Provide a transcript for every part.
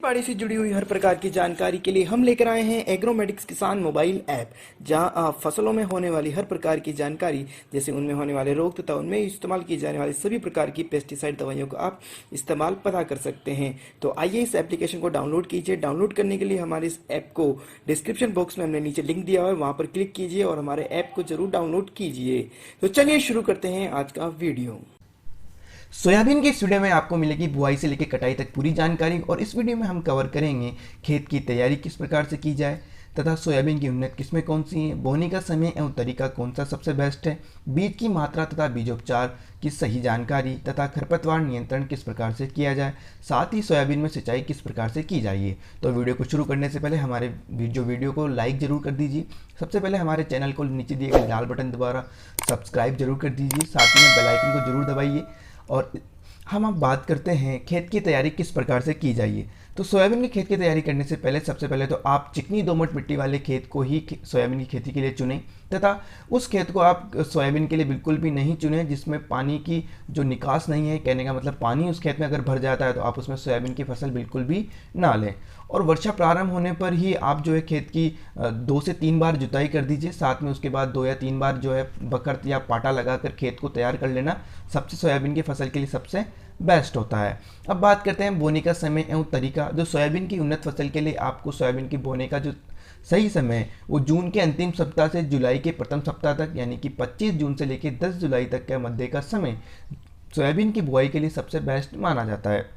बाड़ी से जुड़ी हुई हर प्रकार की जानकारी के लिए हम लेकर आए हैं एग्रोमेटिक्स किसान मोबाइल ऐप, जहां आप फसलों में होने वाली हर प्रकार की जानकारी, जैसे उनमें होने वाले रोग तथा उनमें इस्तेमाल की जाने वाली सभी प्रकार की पेस्टिसाइड दवाइयों का आप इस्तेमाल पता कर सकते हैं। तो आइए इस एप्लीकेशन को डाउनलोड कीजिए। डाउनलोड करने के लिए हमारे इस ऐप को डिस्क्रिप्शन बॉक्स में हमने नीचे लिंक दिया हुआ है, वहां पर क्लिक कीजिए और हमारे ऐप को जरूर डाउनलोड कीजिए। तो चलिए शुरू करते हैं आज का वीडियो। सोयाबीन के इस वीडियो में आपको मिलेगी बुआई से लेकर कटाई तक पूरी जानकारी और इस वीडियो में हम कवर करेंगे खेत की तैयारी किस प्रकार से की जाए तथा सोयाबीन की उन्नत किस्में कौन सी हैं, बोने का समय एवं तरीका कौन सा सबसे बेस्ट है, बीज की मात्रा तथा बीजोपचार की सही जानकारी तथा खरपतवार नियंत्रण किस प्रकार से किया जाए, साथ ही सोयाबीन में सिंचाई किस प्रकार से की जाइए। तो वीडियो को शुरू करने से पहले हमारे वीडियो को लाइक जरूर कर दीजिए। सबसे पहले हमारे चैनल को नीचे दिए गए लाल बटन द्वारा सब्सक्राइब जरूर कर दीजिए, साथ ही में बेल आइकन को जरूर दबाइए। और हम अब बात करते हैं खेत की तैयारी किस प्रकार से की जाइए। तो सोयाबीन की खेत की तैयारी करने से पहले सबसे पहले तो आप चिकनी दोमट मिट्टी वाले खेत को ही सोयाबीन की खेती के लिए चुनें तथा उस खेत को आप सोयाबीन के लिए बिल्कुल भी नहीं चुनें जिसमें पानी की जो निकास नहीं है। कहने का मतलब पानी उस खेत में अगर भर जाता है तो आप उसमें सोयाबीन की फसल बिल्कुल भी ना लें। और वर्षा प्रारंभ होने पर ही आप जो है खेत की 2 से 3 बार जुताई कर दीजिए, साथ में उसके बाद 2 या 3 बार जो है बकरत या पाटा लगाकर खेत को तैयार कर लेना सबसे सोयाबीन की फसल के लिए सबसे बेस्ट होता है। अब बात करते हैं बोने का समय एवं तरीका। जो सोयाबीन की उन्नत फसल के लिए आपको सोयाबीन की बोने का जो सही समय है वो जून के अंतिम सप्ताह से जुलाई के प्रथम सप्ताह तक, यानी कि 25 जून से लेकर 10 जुलाई तक के मध्य का समय सोयाबीन की बुआई के लिए सबसे बेस्ट माना जाता है।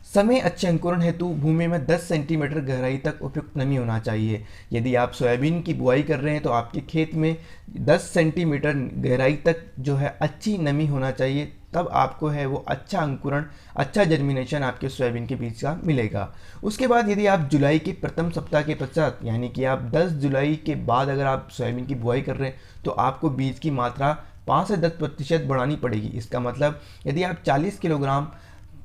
समय अच्छे अंकुरण हेतु भूमि में 10 सेंटीमीटर गहराई तक उपयुक्त नमी होना चाहिए। यदि आप सोयाबीन की बुआई कर रहे हैं तो आपके खेत में 10 सेंटीमीटर गहराई तक जो है अच्छी नमी होना चाहिए, तब आपको है वो अच्छा अंकुरण, अच्छा जर्मिनेशन आपके सोयाबीन के बीज का मिलेगा। उसके बाद यदि आप जुलाई के प्रथम सप्ताह के पश्चात, यानी कि आप 10 जुलाई के बाद अगर आप सोयाबीन की बुआई कर रहे हैं तो आपको बीज की मात्रा 5 से 10% बढ़ानी पड़ेगी। इसका मतलब यदि आप 40 किलोग्राम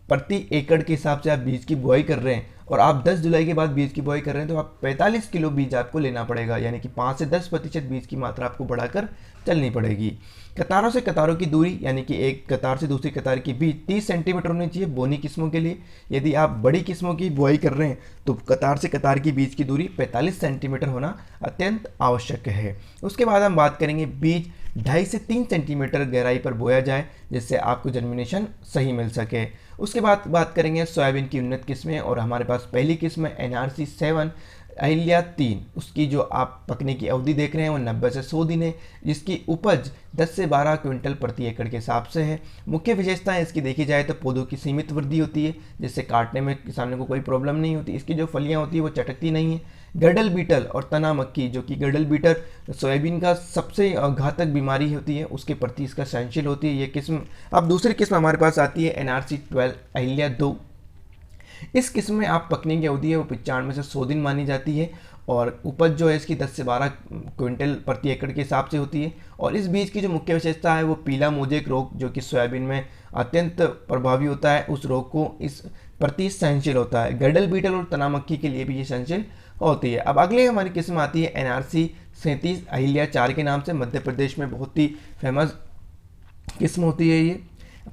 प्रति एकड़ के हिसाब से आप बीज की बुआई कर रहे हैं और आप 10 जुलाई के बाद बीज की बुआई कर रहे हैं तो आप 45 किलो बीज आपको लेना पड़ेगा, यानी कि 5 से 10% बीज की मात्रा आपको बढ़ाकर चलनी पड़ेगी। कतारों से कतारों की दूरी, यानी कि एक कतार से दूसरी कतार की बीच 30 सेंटीमीटर होनी चाहिए बोनी किस्मों के लिए। यदि आप बड़ी किस्मों की बुआई कर रहे हैं तो कतार से कतार की बीच की दूरी 45 सेंटीमीटर होना अत्यंत आवश्यक है। उसके बाद हम बात करेंगे बीज 2.5 से 3 सेंटीमीटर गहराई पर बोया जाए जिससे आपको जर्मिनेशन सही मिल सके। उसके बाद बात करेंगे सोयाबीन की उन्नत किस्में और हमारे पास पहली किस्म है NRC 7 अहिल्या 3। उसकी जो आप पकने की अवधि देख रहे हैं वो 90 से 100 दिन है, जिसकी उपज 10 से 12 क्विंटल प्रति एकड़ के हिसाब से है। मुख्य विशेषताएं इसकी देखी जाए तो पौधों की सीमित वृद्धि होती है जिससे काटने में किसानों को कोई प्रॉब्लम नहीं होती। इसकी जो फलियां होती है वो चटकती नहीं है। गडल बीटल और तना मक्खी, जो कि गडल बीटल सोयाबीन का सबसे घातक बीमारी होती है, उसके प्रति इसका सहनशील होती है ये किस्म। अब दूसरी किस्म हमारे पास आती है NRC 12 अहिल्या 2। इस किस्म में आप पकने की अवधि है वो 95 से 100 दिन मानी जाती है और उपज जो है इसकी 10 से 12 क्विंटल प्रति एकड़ के हिसाब से होती है। और इस बीज की जो मुख्य विशेषता है वो पीला मोजेक रोग, जो कि सोयाबीन में अत्यंत प्रभावी होता है, उस रोग को इस प्रति सहनशील होता है। गडल बीटल और तना मक्खी के लिए भी ये सहनशील होती है। अब अगले हमारी किस्म आती है NRC 37 अहिल्या 4 के नाम से। मध्य प्रदेश में बहुत ही फेमस किस्म होती है ये।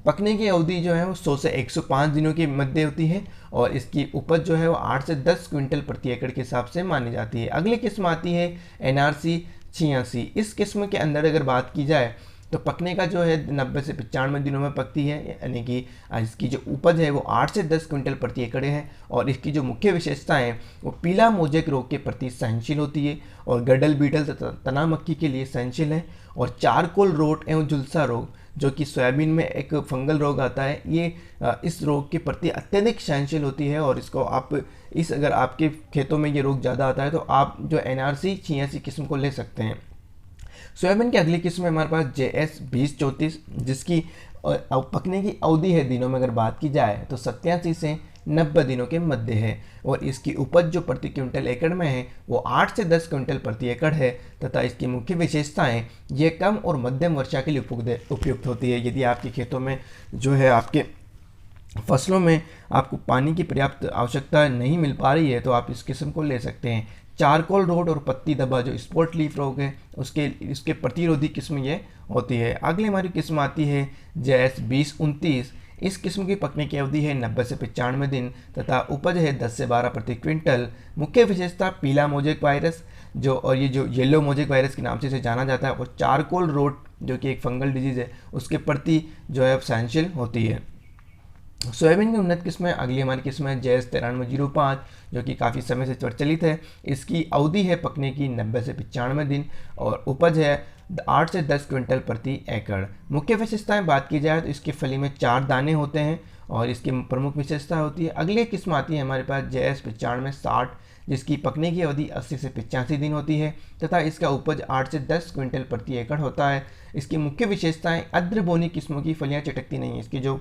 पकने की अवधि जो है वो 100 से 105 दिनों के मध्य होती है और इसकी उपज जो है वो 8 से 10 क्विंटल प्रति एकड़ के हिसाब से मानी जाती है। अगली किस्म आती है NRC 86। इस किस्म के अंदर अगर बात की जाए तो पकने का जो है 90 से 95 दिनों में पकती है, यानी कि इसकी जो उपज है वो 8 से 10 क्विंटल प्रति एकड़ है और इसकी जो मुख्य विशेषताएं हैं वो पीला मोजेक रोग के प्रति सहनशील होती है और गडल बीटल तथा तना मक्खी के लिए सहनशील है। और चारकोल रोट एवं झुलसा रोग, जो कि सोयाबीन में एक फंगल रोग आता है, ये इस रोग के प्रति अत्यधिक सहनशील होती है और इसको आप अगर आपके खेतों में ये रोग ज़्यादा आता है तो आप जो NRC 86 किस्म को ले सकते हैं। सोयाबीन की अगली किस्म है हमारे पास JS 2034, जिसकी पकने की अवधि है दिनों में अगर बात की जाए तो 87 से 90 दिनों के मध्य है और इसकी उपज जो प्रति क्विंटल एकड़ में है वो 8 से 10 क्विंटल प्रति एकड़ है तथा इसकी मुख्य विशेषताएं ये कम और मध्यम वर्षा के लिए उपयुक्त होती है। यदि आपके खेतों में जो है आपके फसलों में आपको पानी की पर्याप्त आवश्यकता नहीं मिल पा रही है तो आप इस किस्म को ले सकते हैं। चारकोल रोग और पत्ती धब्बा जो स्पॉट लीफ रोग है उसके प्रतिरोधी किस्म ये होती है। अगली हमारी किस्म आती है JS 2029 इस किस्म की पकने की अवधि है 90 से 95 दिन तथा उपज है 10 से 12 प्रति क्विंटल। मुख्य विशेषता पीला मोजेक वायरस और ये जो येलो मोजेक वायरस के नाम से इसे जाना जाता है, और चारकोल रोट जो कि एक फंगल डिजीज़ है उसके प्रति जो है सहनशील होती है। सोयाबीन की उन्नत किस्में, अगली हमारी किस्म है JS 9305 जो कि काफ़ी समय से प्रचलित है। इसकी अवधि है पकने की 90 से 95 दिन और उपज है 8 से 10 क्विंटल प्रति एकड़। मुख्य विशेषताएं बात की जाए तो इसकी फली में 4 दाने होते हैं और इसकी प्रमुख विशेषता होती है। अगली किस्म आती है हमारे पास JS 9560 जिसकी पकने की अवधि 80 से 85 दिन होती है तथा इसका उपज 8 से 10 क्विंटल प्रति एकड़ होता है। इसकी मुख्य विशेषताएं अद्रबोनी किस्मों की फलियां चटकती नहीं हैं। इसकी जो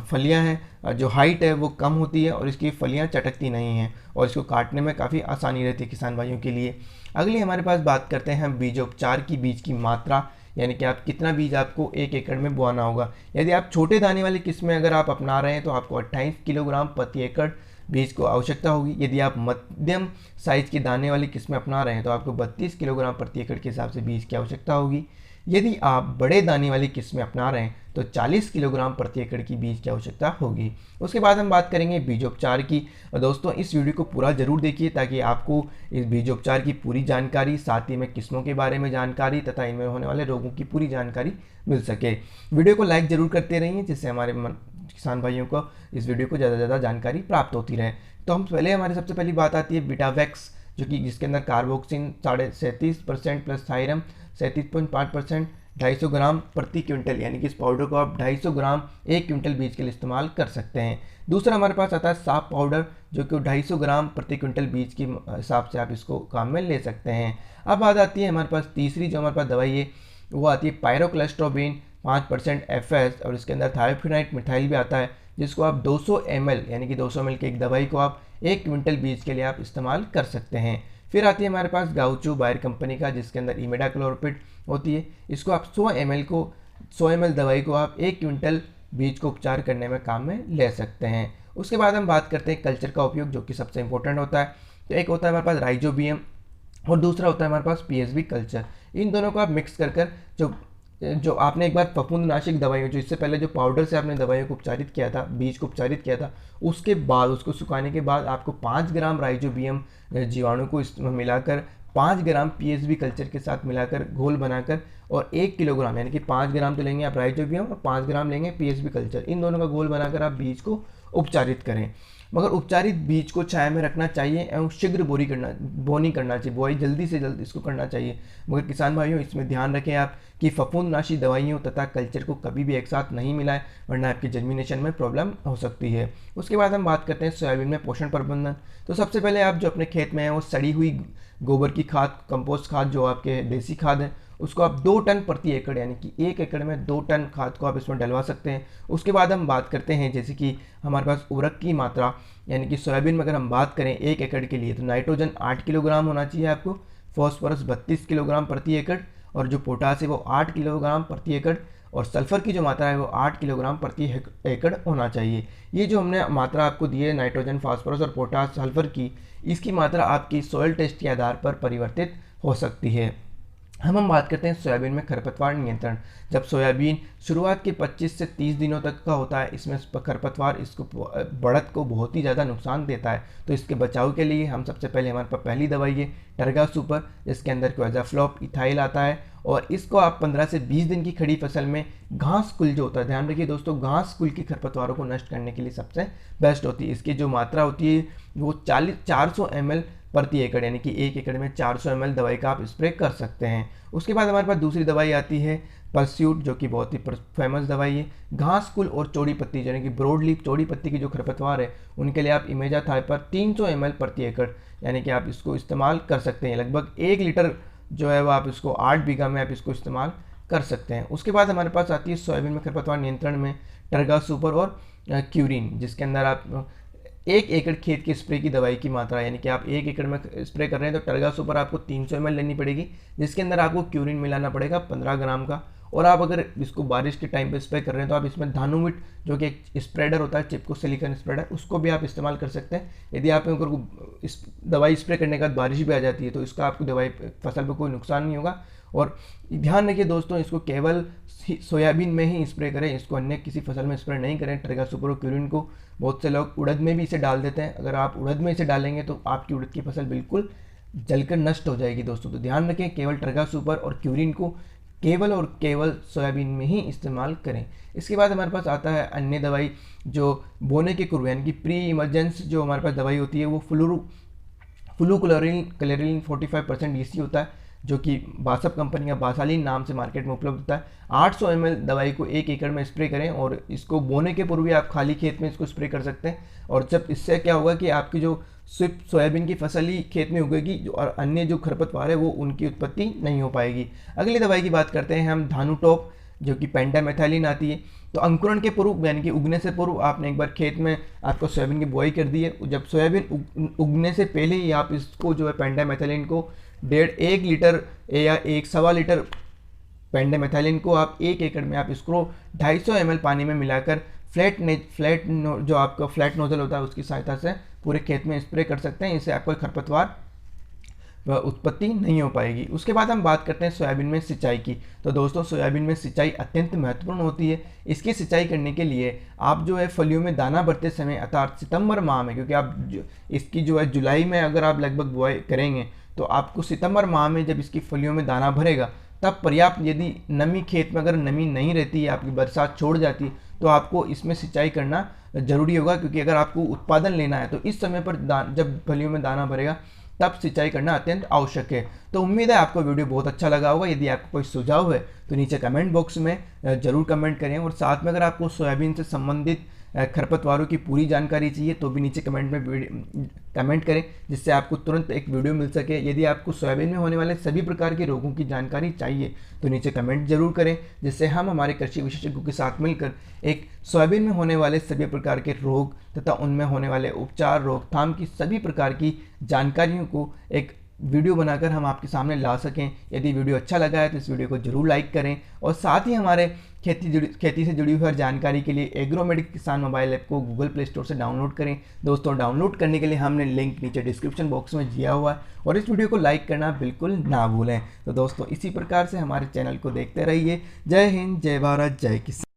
फलियां हैं, जो हाइट है वो कम होती है और इसकी फलियां चटकती नहीं हैं और इसको काटने में काफ़ी आसानी रहती है किसान भाइयों के लिए। अगली हमारे पास बात करते हैं बीजोपचार की, बीज की मात्रा, यानी कि आप कितना बीज आपको 1 एकड़ में बोआना होगा। यदि आप छोटे दाने वाली किस्में अगर आप अपना रहे हैं तो आपको 28 किलोग्राम प्रति एकड़ बीज को आवश्यकता होगी। यदि आप मध्यम साइज के दाने वाली किस्में अपना रहे हैं तो आपको 32 किलोग्राम प्रति एकड़ के हिसाब से बीज की आवश्यकता होगी। यदि आप बड़े दाने वाली किस्में अपना रहे हैं तो 40 किलोग्राम प्रति एकड़ की बीज की आवश्यकता होगी। उसके बाद हम बात करेंगे बीजोपचार की। दोस्तों इस वीडियो को पूरा जरूर देखिए ताकि आपको इस बीजोपचार की पूरी जानकारी, साथ ही में किस्मों के बारे में जानकारी तथा इनमें होने वाले रोगों की पूरी जानकारी मिल सके। वीडियो को लाइक जरूर करते रहिए जिससे हमारे किसान भाइयों को इस वीडियो को ज़्यादा से ज़्यादा जानकारी प्राप्त होती रहे। तो हम हमारी सबसे पहली बात आती है बीटावैक्स, जो कि जिसके अंदर कार्बोक्सिन 37% प्लस थायरम 37.5%, 250 ग्राम प्रति क्विंटल, यानी कि इस पाउडर को आप 250 ग्राम 1 क्विंटल बीज के लिए इस्तेमाल कर सकते हैं। दूसरा हमारे पास आता है साफ पाउडर, जो कि 250 ग्राम प्रति क्विंटल बीज के हिसाब से आप इसको काम में ले सकते हैं। अब बात आती है हमारे पास तीसरी जो हमारे पास दवाई है वो आती है पायरोक्लस्ट्रोबिन 5% FS, और इसके अंदर थायोफिनाइट मिथाइल भी आता है, जिसको आप 200 ml यानी कि 200 ml की एक दवाई को आप 1 क्विंटल बीज के लिए आप इस्तेमाल कर सकते हैं। फिर आती है हमारे पास गाउचू बायर कंपनी का, जिसके अंदर इमिडाक्लोरपिड होती है। इसको आप 100 ml दवाई को आप 1 क्विंटल बीज को उपचार करने में काम में ले सकते हैं। उसके बाद हम बात करते हैं कल्चर का उपयोग, जो कि सबसे इंपॉर्टेंट होता है। तो एक होता है हमारे पास राइजोबियम और दूसरा होता है हमारे पास PSB कल्चर। इन दोनों को आप मिक्स कर जो आपने एक बार फफूंदनाशक दवाइयों, जो इससे पहले जो पाउडर से आपने दवाइयों को उपचारित किया था, बीज को उपचारित किया था, उसके बाद उसको सुखाने के बाद आपको 5 ग्राम राइजोबियम जीवाणु को मिलाकर 5 ग्राम PSB कल्चर के साथ मिलाकर घोल बनाकर और 1 किलोग्राम, यानी कि 5 ग्राम तो लेंगे आप राइजोबियम और 5 ग्राम लेंगे PSB कल्चर, इन दोनों का घोल बनाकर आप बीज को उपचारित करें। मगर उपचारित बीज को छाया में रखना चाहिए एवं शीघ्र बोनी करना चाहिए, बुआई जल्दी से जल्द इसको करना चाहिए। मगर किसान भाइयों इसमें ध्यान रखें आप कि फफूंदनाशी दवाइयों तथा कल्चर को कभी भी एक साथ नहीं मिलाएं, वरना आपकी जर्मिनेशन में प्रॉब्लम हो सकती है। उसके बाद हम बात करते हैं सोयाबीन में पोषण प्रबंधन। तो सबसे पहले आप जो अपने खेत में है वो सड़ी हुई गोबर की खाद, कंपोस्ट खाद, जो आपके देसी खाद है, उसको आप 2 टन प्रति एकड़, यानी कि 1 एकड़ में 2 टन खाद को आप इसमें डलवा सकते हैं। उसके बाद हम बात करते हैं जैसे कि हमारे पास उर्वरक की मात्रा, यानी कि सोयाबीन में अगर हम बात करें 1 एकड़ के लिए तो नाइट्रोजन 8 किलोग्राम होना चाहिए आपको, फॉस्फोरस 32 किलोग्राम प्रति एकड़, और जो पोटास है वो 8 किलोग्राम प्रति एकड़, और सल्फर की जो मात्रा है वो 8 किलोग्राम प्रति एकड़ होना चाहिए। ये जो हमने मात्रा आपको दी है नाइट्रोजन, फास्फोरस और पोटास, सल्फर की, इसकी मात्रा आपकी सॉइल टेस्ट के आधार पर परिवर्तित हो सकती है। हम बात करते हैं सोयाबीन में खरपतवार नियंत्रण। जब सोयाबीन शुरुआत के 25 से 30 दिनों तक का होता है, इसमें खरपतवार इसको बढ़त को बहुत ही ज़्यादा नुकसान देता है। तो इसके बचाव के लिए हम सबसे पहले हमारे पास पहली दवाई है टर्गा सुपर, जिसके अंदर क्वाजाफ्लॉप इथाइल आता है, और इसको आप 15 से 20 दिन की खड़ी फसल में घास कुल जो होता है, ध्यान रखिए दोस्तों, घास कुल की खरपतवारों को नष्ट करने के लिए सबसे बेस्ट होती है। इसकी जो मात्रा होती है वो 400 ml प्रति एकड़, यानी कि 1 एकड़ में 400 ml दवाई का आप स्प्रे कर सकते हैं। उसके बाद हमारे पास दूसरी दवाई आती है परस्यूट, जो कि बहुत ही फेमस दवाई है। घास कुल और चौड़ी पत्ती, यानी कि ब्रॉड लीफ चौड़ी पत्ती की जो खरपतवार है, उनके लिए आप इमेजा थाइपर 300 ml प्रति एकड़, यानी कि आप इसको इस्तेमाल कर सकते हैं। लगभग 1 लीटर जो है वो आप इसको 8 बीघा में आप इसको इस्तेमाल कर सकते हैं। उसके बाद हमारे पास आती है सोयाबीन में खरपतवार नियंत्रण में टर्गा सुपर और क्यूरिन, जिसके अंदर आप 1 एकड़ खेत की स्प्रे की दवाई की मात्रा, यानी कि आप 1 एकड़ में स्प्रे कर रहे हैं तो टर्गा सुपर आपको 300 ml लेनी पड़ेगी, जिसके अंदर आपको क्यूरिन मिलाना पड़ेगा 15 ग्राम का, और आप अगर इसको बारिश के टाइम पे स्प्रे कर रहे हैं तो आप इसमें धानुमिट जो कि एक स्प्रेडर होता है, चिपको सिलिकॉन स्प्रेडर, उसको भी आप इस्तेमाल कर सकते हैं। यदि आप अगर इस दवाई स्प्रे करने के बाद बारिश भी आ जाती है तो इसका आपको दवाई फसल पर कोई नुकसान नहीं होगा। और ध्यान रखिए दोस्तों, इसको केवल सोयाबीन में ही स्प्रे करें, इसको अन्य किसी फसल में स्प्रे नहीं करें। ट्रेगा सुपर और क्यूरिन को बहुत से लोग उड़द में भी इसे डाल देते हैं। अगर आप उड़द में इसे डालेंगे तो आपकी उड़द की फसल बिल्कुल जलकर नष्ट हो जाएगी दोस्तों। तो ध्यान रखें, केवल ट्रेगा सुपर और क्यूरिन को केवल और केवल सोयाबीन में ही इस्तेमाल करें। इसके बाद हमारे पास आता है अन्य दवाई जो बोने के पूर्व यानी कि प्री इमरजेंस जो हमारे पास दवाई होती है वो फ्लूक्लोरीन 45% डीसी होता है, जो कि बासप कंपनी का बासालिन नाम से मार्केट में उपलब्ध होता है। 800 ml दवाई को 1 एकड़ में स्प्रे करें और इसको बोने के पूर्व भी आप खाली खेत में इसको स्प्रे कर सकते हैं। और जब इससे क्या होगा कि आपकी जो सिर्फ सोयाबीन की फसल ही खेत में उगेगी और अन्य जो खरपतवार है वो उनकी उत्पत्ति नहीं हो पाएगी। अगली दवाई की बात करते हैं हम धानुटॉप, जो कि पेंटामेथाइलिन आती है। तो अंकुरण के पूर्व यानी कि उगने से पूर्व आपने एक बार खेत में आपको सोयाबीन की बुआई कर दी है, जब सोयाबीन उगने से पहले ही आप इसको जो है पेंटामेथाइलिन को 1.5 लीटर या 1.25 लीटर पेंटामेथाइलिन को आप 1 एकड़ में आप इसको 250 ml पानी में मिलाकर जो आपका फ्लैट नोजल होता है उसकी सहायता से पूरे खेत में स्प्रे कर सकते हैं। इससे आपको खरपतवार उत्पत्ति नहीं हो पाएगी। उसके बाद हम बात करते हैं सोयाबीन में सिंचाई की। तो दोस्तों, सोयाबीन में सिंचाई अत्यंत महत्वपूर्ण होती है। इसकी सिंचाई करने के लिए आप जो है फलियों में दाना भरते समय अर्थात सितंबर माह में, क्योंकि आप इसकी जो है जुलाई में अगर आप लगभग बुआई करेंगे तो आपको सितंबर माह में जब इसकी फलियों में दाना भरेगा तब पर्याप्त, यदि नमी खेत में अगर नमी नहीं रहती है, आपकी बरसात छोड़ जाती है, तो आपको इसमें सिंचाई करना जरूरी होगा। क्योंकि अगर आपको उत्पादन लेना है तो इस समय पर जब फलियों में दाना भरेगा तब सिंचाई करना अत्यंत आवश्यक है। तो उम्मीद है आपको वीडियो बहुत अच्छा लगा होगा। यदि आपको कोई सुझाव है तो नीचे कमेंट बॉक्स में जरूर कमेंट करें, और साथ में अगर आपको सोयाबीन से संबंधित खरपतवारों की पूरी जानकारी चाहिए तो भी नीचे कमेंट में कमेंट करें, जिससे आपको तुरंत एक वीडियो मिल सके। यदि आपको सोयाबीन में होने वाले सभी प्रकार के रोगों की जानकारी चाहिए तो नीचे कमेंट जरूर करें, जिससे हम हमारे कृषि विशेषज्ञों के साथ मिलकर एक सोयाबीन में होने वाले सभी प्रकार के रोग तथा उनमें होने वाले उपचार, रोकथाम की सभी प्रकार की जानकारियों को एक वीडियो बनाकर हम आपके सामने ला सकें। यदि वीडियो अच्छा लगा है तो इस वीडियो को जरूर लाइक करें, और साथ ही हमारे खेती से जुड़ी हुई हर जानकारी के लिए एग्रोमेडिक्स किसान मोबाइल ऐप को गूगल प्ले स्टोर से डाउनलोड करें। दोस्तों, डाउनलोड करने के लिए हमने लिंक नीचे डिस्क्रिप्शन बॉक्स में दिया हुआ है, और इस वीडियो को लाइक करना बिल्कुल ना भूलें। तो दोस्तों, इसी प्रकार से हमारे चैनल को देखते रहिए। जय हिंद, जय भारत, जय किसान।